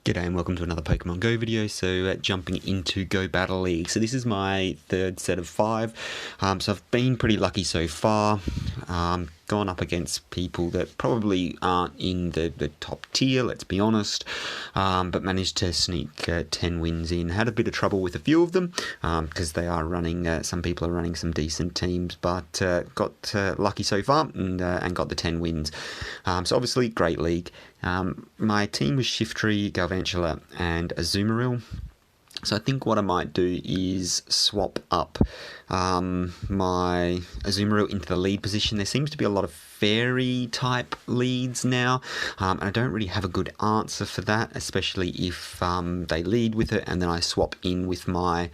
G'day and welcome to another Pokemon Go video. So jumping into Go Battle League. So this is my third set of 5. So I've been pretty lucky so far. Gone up against people that probably aren't in the top tier, let's be honest. But managed to sneak 10 wins in. Had a bit of trouble with a few of them because they are running, some people are running some decent teams. But got lucky so far and got the 10 wins. So obviously great league. My team was Shiftry, Galvantula and Azumarill. So I think what I might do is swap up my Azumarill into the lead position. There seems to be a lot of fairy type leads now, and I don't really have a good answer for that, especially if they lead with it and then I swap in with my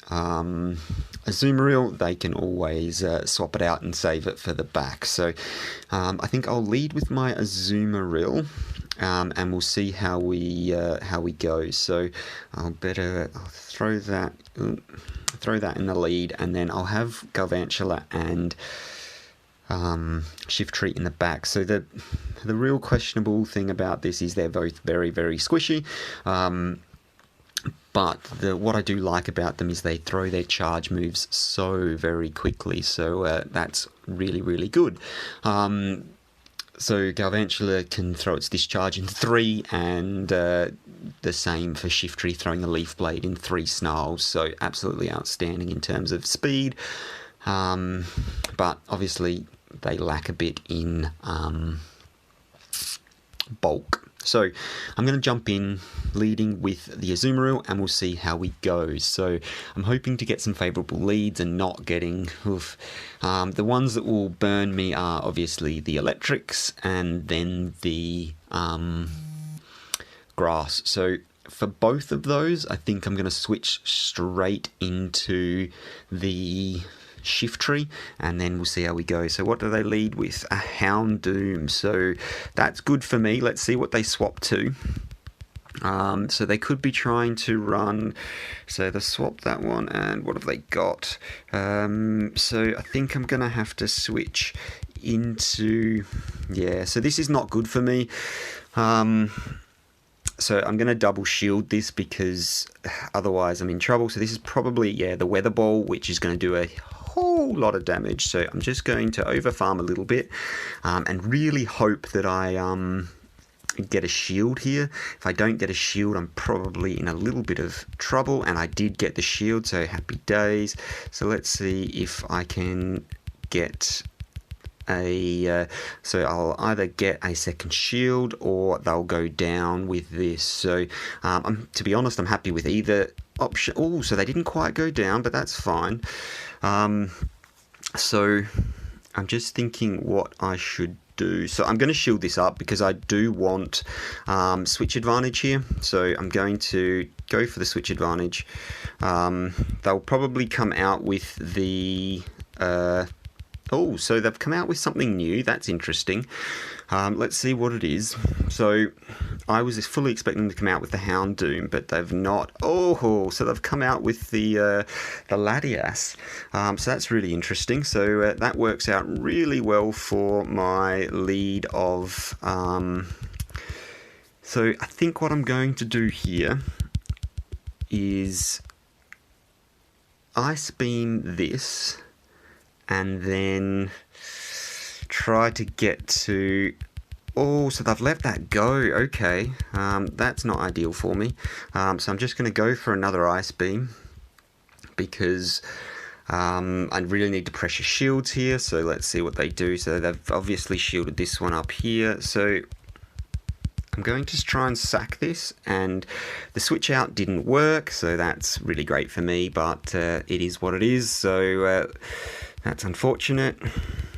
Azumarill. They can always swap it out and save it for the back. So I think I'll lead with my Azumarill, and we'll see how we go. So I'll throw that in the lead, and then I'll have Galvantula and Shiftry in the back. So the real questionable thing about this is they're both very, very squishy. But what I do like about them is they throw their charge moves so very quickly, so that's really, really good. So Galvantula can throw its discharge in 3, and the same for Shiftry, throwing a Leaf Blade in 3 snarls, so absolutely outstanding in terms of speed. But obviously they lack a bit in bulk. So I'm going to jump in leading with the Azumarill and we'll see how we go. So I'm hoping to get some favourable leads and not getting the ones that will burn me are obviously the electrics and then the grass. So for both of those, I think I'm going to switch straight into the Shiftry, and then we'll see how we go. So what do they lead with? A Houndoom. So that's good for me. Let's see what they swap to. So they could be trying to run. So they swap that one, and what have they got? So I think I'm gonna have to switch into. Yeah. So this is not good for me. So I'm going to double shield this because otherwise I'm in trouble. So this is probably, the Weather Ball, which is going to do a whole lot of damage. So I'm just going to overfarm a little bit and really hope that I get a shield here. If I don't get a shield, I'm probably in a little bit of trouble, and I did get the shield, so happy days. So let's see if I can get so I'll either get a second shield or they'll go down with this. So to be honest, I'm happy with either option. Oh, so they didn't quite go down, but that's fine. So I'm just thinking what I should do. So I'm going to shield this up because I do want switch advantage here. So I'm going to go for the switch advantage. They'll probably come out with the oh, so they've come out with something new. That's interesting. Let's see what it is. So I was fully expecting to come out with the Houndoom, but they've not. Oh, so they've come out with the Latias. So that's really interesting. So that works out really well for my lead of. So I think what I'm going to do here is Ice Beam this, and then try to get to. Oh, so they've let that go. Okay, that's not ideal for me. So I'm just going to go for another Ice Beam because I really need to pressure shields here. So let's see what they do. So they've obviously shielded this one up here. So I'm going to try and sack this, and the switch out didn't work, so that's really great for me, but it is what it is. So that's unfortunate.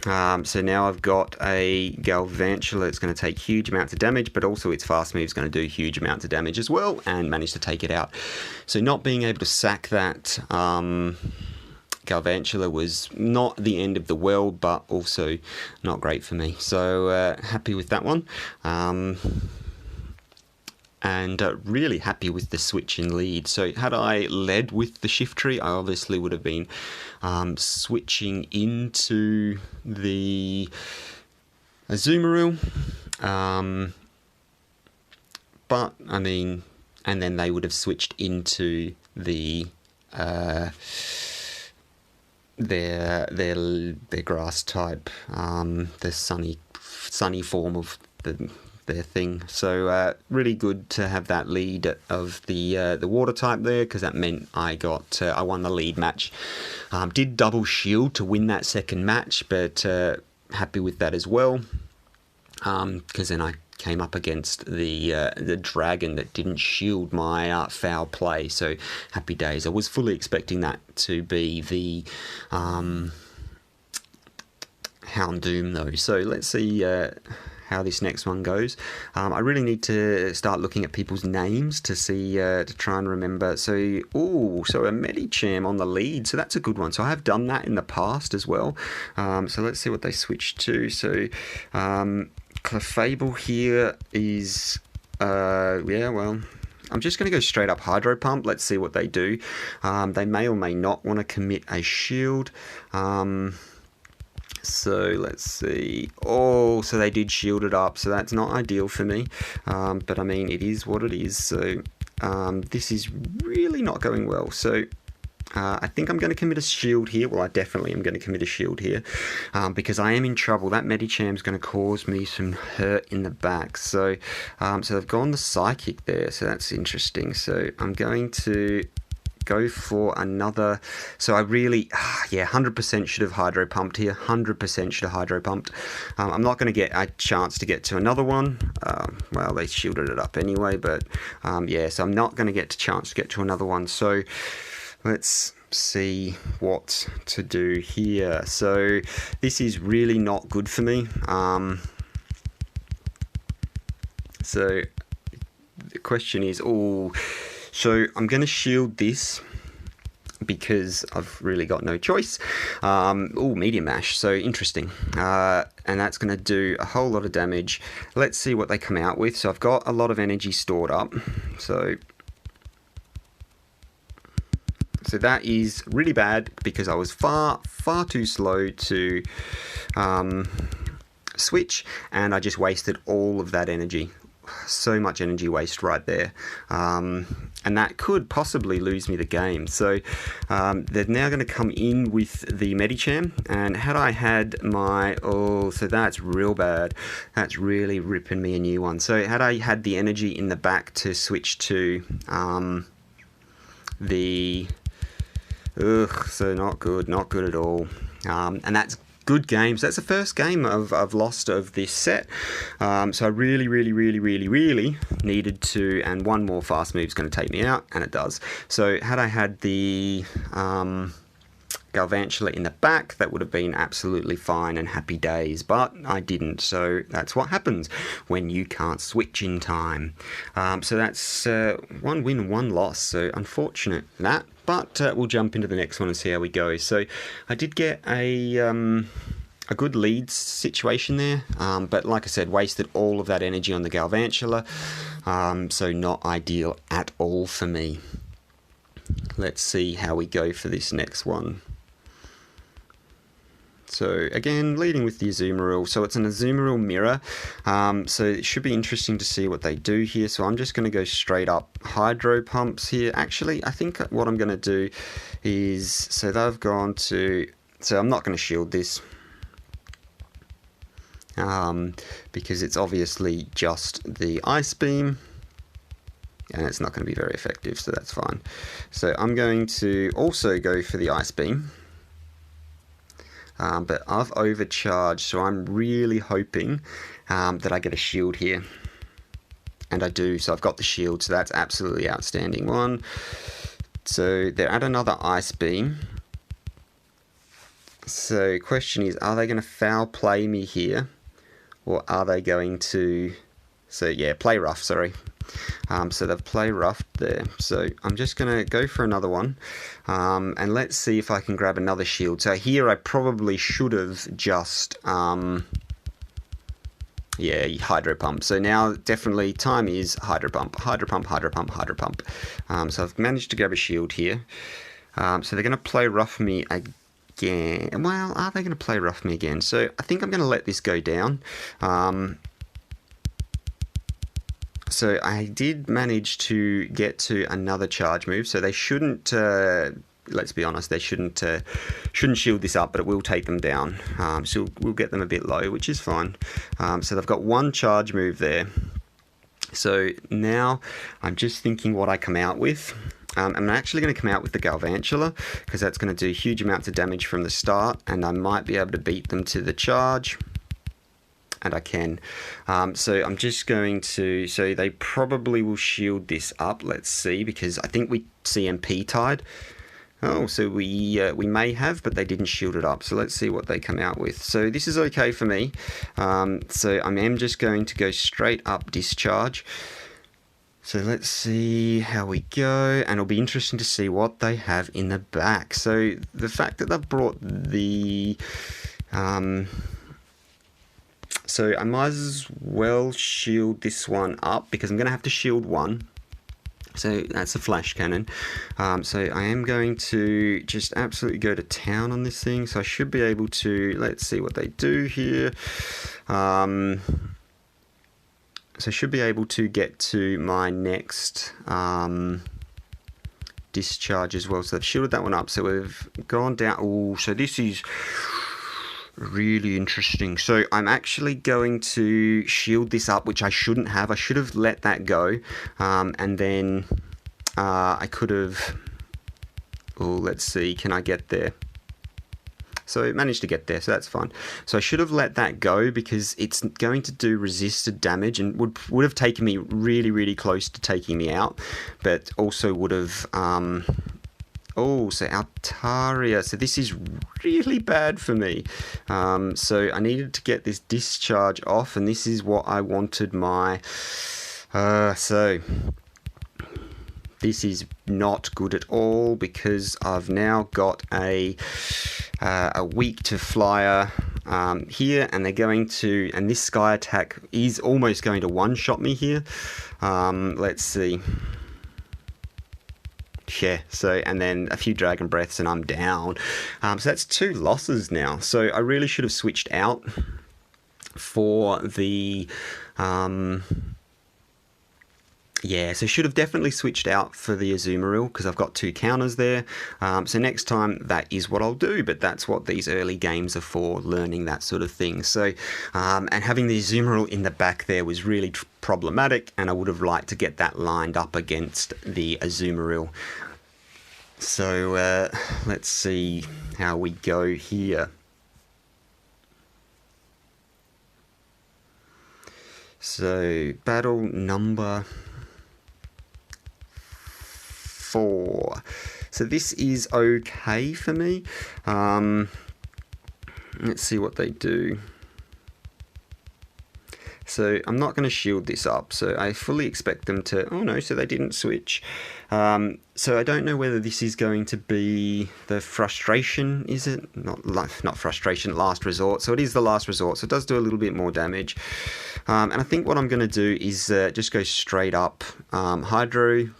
So now I've got a Galvantula that's going to take huge amounts of damage, but also its fast move is going to do huge amounts of damage as well, and manage to take it out. So not being able to sack that Galvantula was not the end of the world, but also not great for me. So happy with that one. And really happy with the switch in lead. So had I led with the Shiftry, I obviously would have been switching into the Azumarill. but I mean, and then they would have switched into the their grass type, the sunny form of their thing. So really good to have that lead of the water type there, because that meant I won the lead match. Did double shield to win that second match, but happy with that as well, because then I came up against the dragon that didn't shield my foul play. So happy days. I was fully expecting that to be the Houndoom though. So let's see how this next one goes. I really need to start looking at people's names to see, to try and remember. So a Medicham on the lead, so that's a good one. So I have done that in the past as well. So let's see what they switched to. So Clefable here is, I'm just going to go straight up Hydro Pump. Let's see what they do. They may or may not want to commit a shield. So let's see. Oh, so they did shield it up. So that's not ideal for me. But I mean, it is what it is. So this is really not going well. So I think I'm going to commit a shield here. Well, I definitely am going to commit a shield here because I am in trouble. That Medicham's going to cause me some hurt in the back. So, so they've gone the Psychic there. So that's interesting. So I'm going to go for another. So I really, 100% should have Hydro Pumped here. 100% should have Hydro Pumped. I'm not going to get a chance to get to another one. Well, they shielded it up anyway, but so I'm not going to get a chance to get to another one. So let's see what to do here. So this is really not good for me. So the question is, so I'm going to shield this because I've really got no choice. Medium Mash, so interesting. And that's going to do a whole lot of damage. Let's see what they come out with. So I've got a lot of energy stored up. So that is really bad because I was far too slow to switch, and I just wasted all of that energy. So much energy waste right there. And that could possibly lose me the game. So they're now going to come in with the Medicham. And had I had my... so that's real bad. That's really ripping me a new one. So had I had the energy in the back to switch to the... so not good at all. And that's good games. That's the first game I've lost of this set. So I really needed to, and one more fast move is going to take me out, and it does. So had I had the Galvantula in the back, that would have been absolutely fine and happy days, but I didn't. So that's what happens when you can't switch in time. So that's 1 win, 1 loss. So unfortunate that. But we'll jump into the next one and see how we go. So I did get a good lead situation there, but like I said, wasted all of that energy on the Galvantula, so not ideal at all for me. Let's see how we go for this next one. So again, leading with the Azumarill. So it's an Azumarill mirror. So it should be interesting to see what they do here. So I'm just going to go straight up Hydro Pumps here. Actually, I think what I'm going to do is, so they've gone to, so I'm not going to shield this. Because it's obviously just the Ice Beam. And it's not going to be very effective, so that's fine. So I'm going to also go for the Ice Beam. But I've overcharged, so I'm really hoping that I get a shield here. And I do, so I've got the shield, so that's absolutely outstanding. One. So they're at another Ice Beam. So question is, are they going to foul play me here? Or are they going to... So yeah, play rough, sorry. So they've play rough there. So I'm just going to go for another one. And let's see if I can grab another shield. So here I probably should have just... Hydro Pump. So now definitely time is Hydro Pump. Hydro Pump, Hydro Pump, Hydro Pump. So I've managed to grab a shield here. So they're going to play rough me again. Well, are they going to play rough me again? So I think I'm going to let this go down. So I did manage to get to another charge move, so they shouldn't, let's be honest, they shouldn't shield this up, but it will take them down. So we'll get them a bit low, which is fine. So they've got one charge move there. So now I'm just thinking what I come out with. I'm actually going to come out with the Galvantula, because that's going to do huge amounts of damage from the start, and I might be able to beat them to the charge. And I can. So I'm just going to... So they probably will shield this up. Let's see, because I think we CMP tied. Oh, so we may have, but they didn't shield it up. So let's see what they come out with. So this is okay for me. So I am just going to go straight up discharge. So let's see how we go, and it'll be interesting to see what they have in the back. So the fact that they've brought the... So I might as well shield this one up, because I'm going to have to shield one. So that's a flash cannon. So I am going to just absolutely go to town on this thing. So I should be able to... Let's see what they do here. So I should be able to get to my next discharge as well. So they've shielded that one up. So we've gone down... Oh, so this is... really interesting. So I'm actually going to shield this up, which I shouldn't have. I should have let that go, and then I could have... Oh, let's see, can I get there? So I managed to get there, so that's fine. So I should have let that go, because it's going to do resisted damage, and would have taken me really, really close to taking me out, but also would have... Oh, so Altaria. So this is really bad for me. So I needed to get this discharge off, and this is what I wanted my... So this is not good at all, because I've now got a weak to flyer here, and they're going to... And this sky attack is almost going to one-shot me here. Let's see... Yeah, so, and then a few Dragon Breaths and I'm down. So that's 2 losses now. So I really should have switched out for the... Yeah, so should have definitely switched out for the Azumarill, because I've got 2 counters there. So next time, that is what I'll do, but that's what these early games are for, learning that sort of thing. So, and having the Azumarill in the back there was really problematic, and I would have liked to get that lined up against the Azumarill. So, let's see how we go here. So, battle number... 4. So this is okay for me. Let's see what they do. So I'm not going to shield this up. So I fully expect them to... Oh no, so they didn't switch. So I don't know whether this is going to be the frustration, is it? Not frustration, last resort. So it is the last resort. So it does do a little bit more damage. And I think what I'm going to do is just go straight up Hydro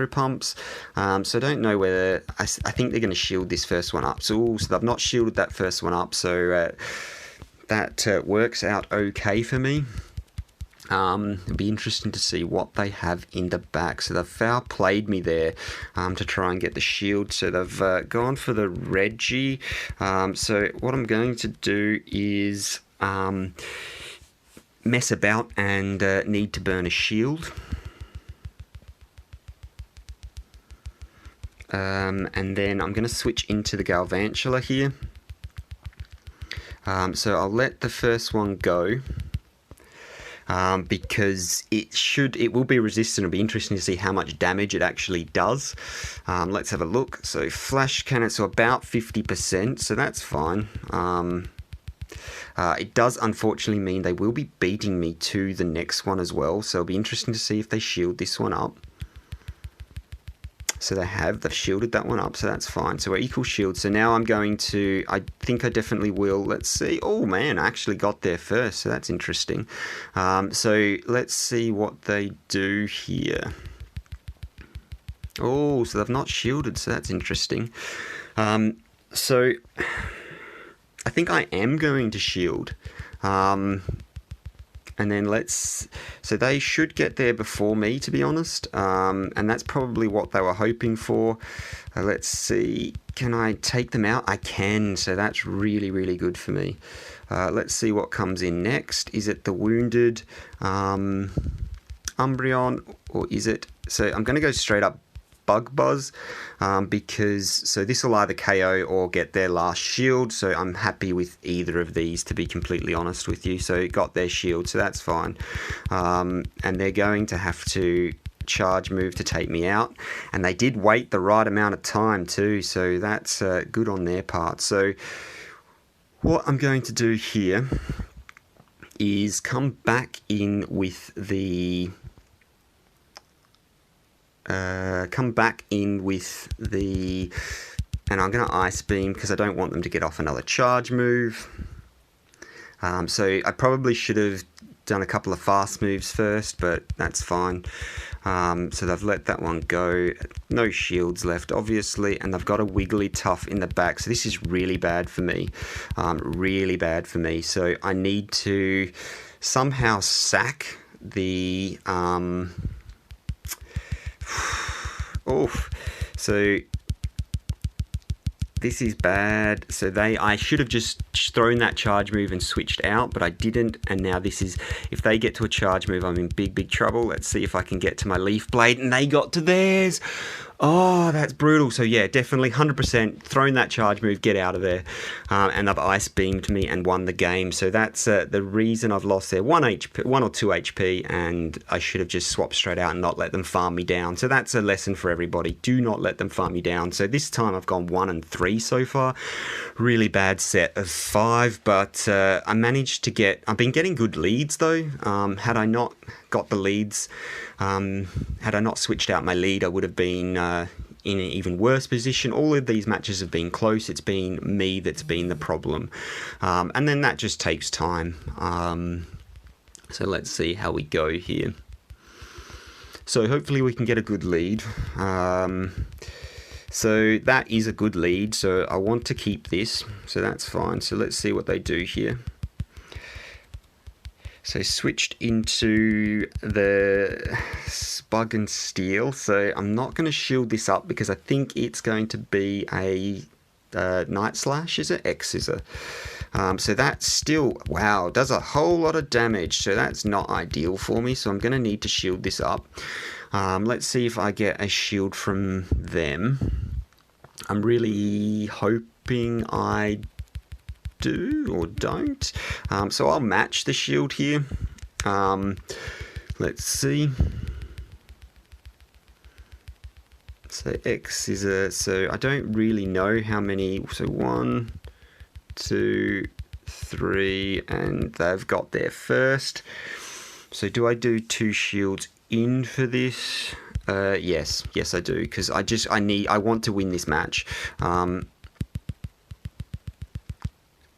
pumps. So I don't know whether... I think they're going to shield this first one up. So they've not shielded that first one up. So that works out okay for me. It'll be interesting to see what they have in the back. So they've foul played me there to try and get the shield. So they've gone for the Reggie. So what I'm going to do is mess about and need to burn a shield. And then I'm going to switch into the Galvantula here. So I'll let the first one go, because it will be resistant. It'll be interesting to see how much damage it actually does. Let's have a look. So flash cannon, so about 50%, so that's fine. It does unfortunately mean they will be beating me to the next one as well, so it'll be interesting to see if they shield this one up. So they've shielded that one up, so that's fine. So we're equal shield. So now I'm going to... I think I definitely will. Let's see. Oh, man, I actually got there first, so that's interesting. So let's see what they do here. Oh, so they've not shielded, so that's interesting. So I think I am going to shield. And then so they should get there before me, to be honest. And that's probably what they were hoping for. Let's see, can I take them out? I can, so that's really, really good for me. Let's see what comes in next. Is it the wounded Umbreon, or is it... So I'm going to go straight up Bug Buzz, because so this will either KO or get their last shield, so I'm happy with either of these, to be completely honest with you. So it got their shield, so that's fine. And they're going to have to charge move to take me out, and they did wait the right amount of time too, so that's good on their part. So what I'm going to do here is come back in with the and I'm going to Ice Beam because I don't want them to get off another charge move. So I probably should have done a couple of fast moves first, but that's fine. So they've let that one go. No shields left, obviously, and they've got a Wigglytuff in the back. So this is really bad for me. Really bad for me. So I need to somehow sack the... So this is bad. So I should have just thrown that charge move and switched out, but I didn't. And now this is, if they get to a charge move, I'm in big, big trouble. Let's see if I can get to my Leaf Blade, and they got to theirs. Oh, that's brutal. So yeah, definitely 100% thrown that charge move, get out of there. And they've Ice Beamed me and won the game. So that's the reason I've lost there. 1 or 2 HP, and I should have just swapped straight out and not let them farm me down. So that's a lesson for everybody. Do not let them farm you down. So this time I've gone 1 and 3 so far. Really bad set of 5, but I managed to get... I've been getting good leads though. Had I not got the leads... had I not switched out my lead, I would have been in an even worse position. All of these matches have been close. It's been me that's been the problem. And then that just takes time. So let's see how we go here. So hopefully we can get a good lead. So that is a good lead. So I want to keep this. So that's fine. So let's see what they do here. So switched into the Bug and Steel. So I'm not going to shield this up because I think it's going to be a Night Slash, is it? X Scissor. So that's still, wow, does a whole lot of damage. So that's not ideal for me. So I'm going to need to shield this up. Let's see if I get a shield from them. I'm really hoping I do or don't. So I'll match the shield here. Let's see. So X is a... So I don't really know how many... So 1, 2, 3, and they've got there first. So do I do 2 shields in for this? Yes I do, because I want to win this match.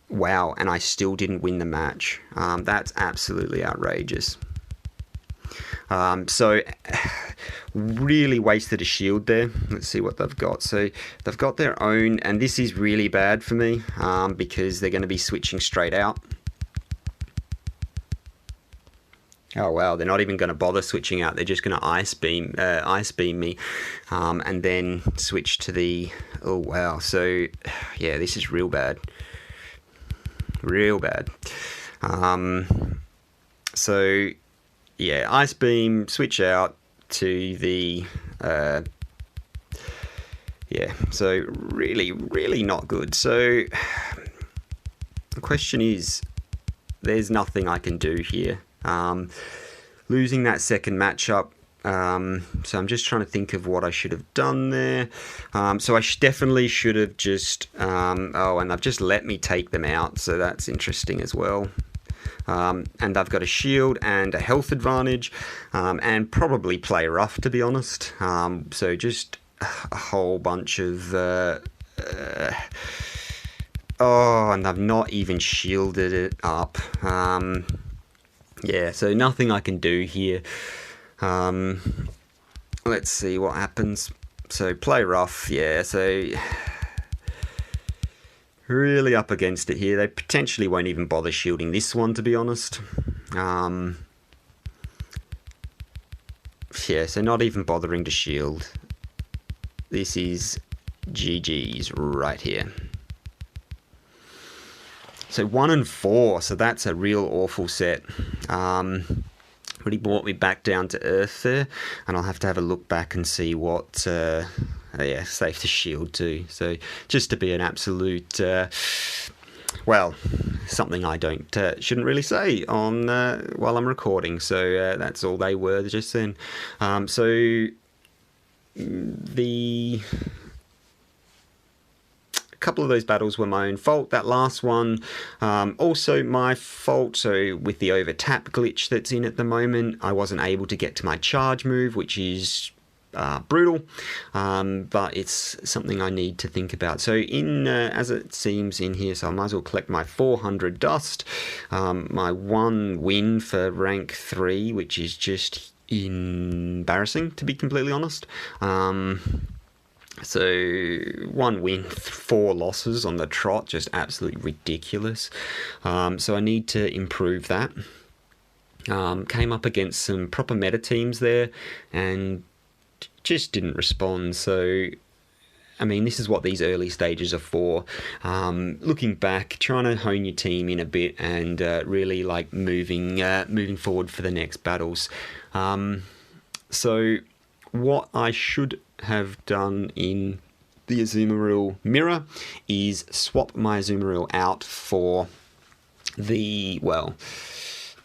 Wow, and I still didn't win the match. That's absolutely outrageous. So really wasted a shield there. Let's see what they've got. So they've got their own, and this is really bad for me because they're going to be switching straight out. Oh wow, they're not even going to bother switching out. They're just going to Ice Beam me, and then switch to the... Oh wow, so yeah, this is real bad. Real bad. So yeah, Ice Beam, switch out to the yeah, so really not good. So the question is, there's nothing I can do here. Losing that second matchup. So I'm just trying to think of what I should have done there. So I definitely should have just... oh, and they've just let me take them out, so that's interesting as well. And I've got a shield and a health advantage, and probably play rough, to be honest. So just a whole bunch of... oh, and I've not even shielded it up. Yeah, so nothing I can do here. Let's see what happens. So play rough, yeah, so really up against it here. They potentially won't even bother shielding this one, to be honest. Yeah, so not even bothering to shield. This is GG's right here. So 1 and 4, so that's a real awful set. Really brought me back down to earth there, and I'll have to have a look back and see what, yeah, safe to shield too. So just to be an absolute, well, something I shouldn't really say on while I'm recording. So that's all they were just then. So the couple of those battles were my own fault. That last one, also my fault. So with the over tap glitch that's in at the moment, I wasn't able to get to my charge move, which is brutal, but it's something I need to think about. So in as it seems in here, so I might as well collect my 400 dust, my 1 win for rank 3, which is just embarrassing, to be completely honest. So 1 win, 4 losses on the trot, just absolutely ridiculous. So I need to improve that. Came up against some proper meta teams there and just didn't respond. So, I mean, this is what these early stages are for. Looking back, trying to hone your team in a bit and really like moving forward for the next battles. So what I should have done in the Azumarill mirror is swap my Azumarill out for the, well,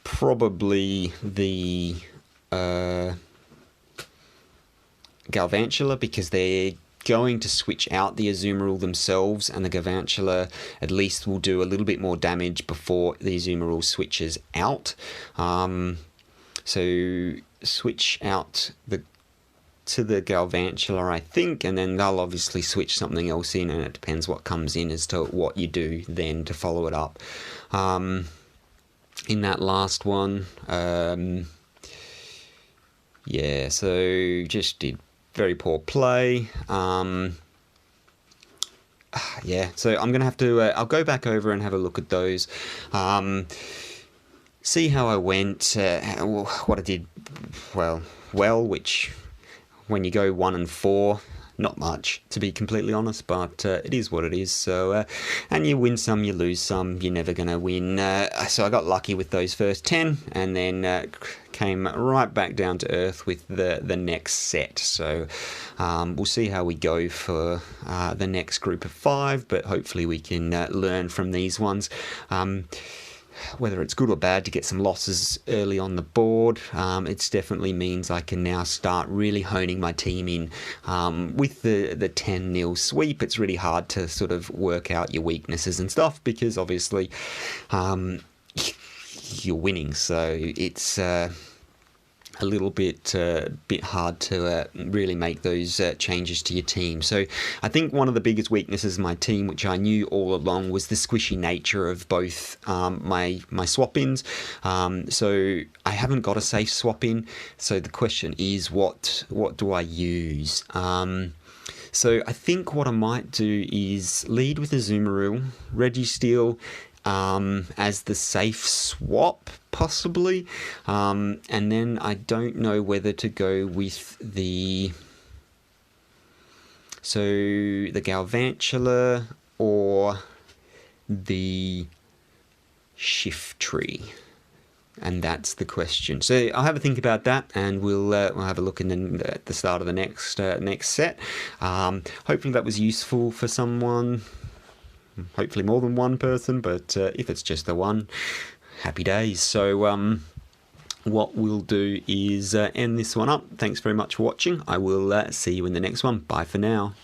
probably the Galvantula, because they're going to switch out the Azumarill themselves, and the Galvantula at least will do a little bit more damage before the Azumarill switches out. So switch out to the Galvantula, I think, and then they'll obviously switch something else in, and it depends what comes in as to what you do then to follow it up. In that last one, yeah, so just did very poor play. Yeah, so I'm gonna have to I'll go back over and have a look at those, see how I went, what I did well, which when you go 1 and 4, not much, to be completely honest, but it is what it is. So, and you win some, you lose some, you're never going to win. So I got lucky with those first 10, and then came right back down to earth with the next set. So we'll see how we go for the next group of 5, but hopefully we can learn from these ones. Whether it's good or bad to get some losses early on the board, it definitely means I can now start really honing my team in. With the 10-0 sweep, it's really hard to sort of work out your weaknesses and stuff, because obviously you're winning, so it's a little bit hard to really make those changes to your team. So I think one of the biggest weaknesses of my team, which I knew all along, was the squishy nature of both my swap-ins. So I haven't got a safe swap-in, so the question is, what do I use? So I think what I might do is lead with Azumarill, Registeel, as the safe swap, possibly, and then I don't know whether to go with the Galvantula or the Shiftry, and that's the question. So I'll have a think about that, and we'll have a look at the start of the next set. Hopefully that was useful for someone. Hopefully more than one person, but if it's just the one, happy days. So what we'll do is end this one up. Thanks very much for watching. I will see you in the next one. Bye for now.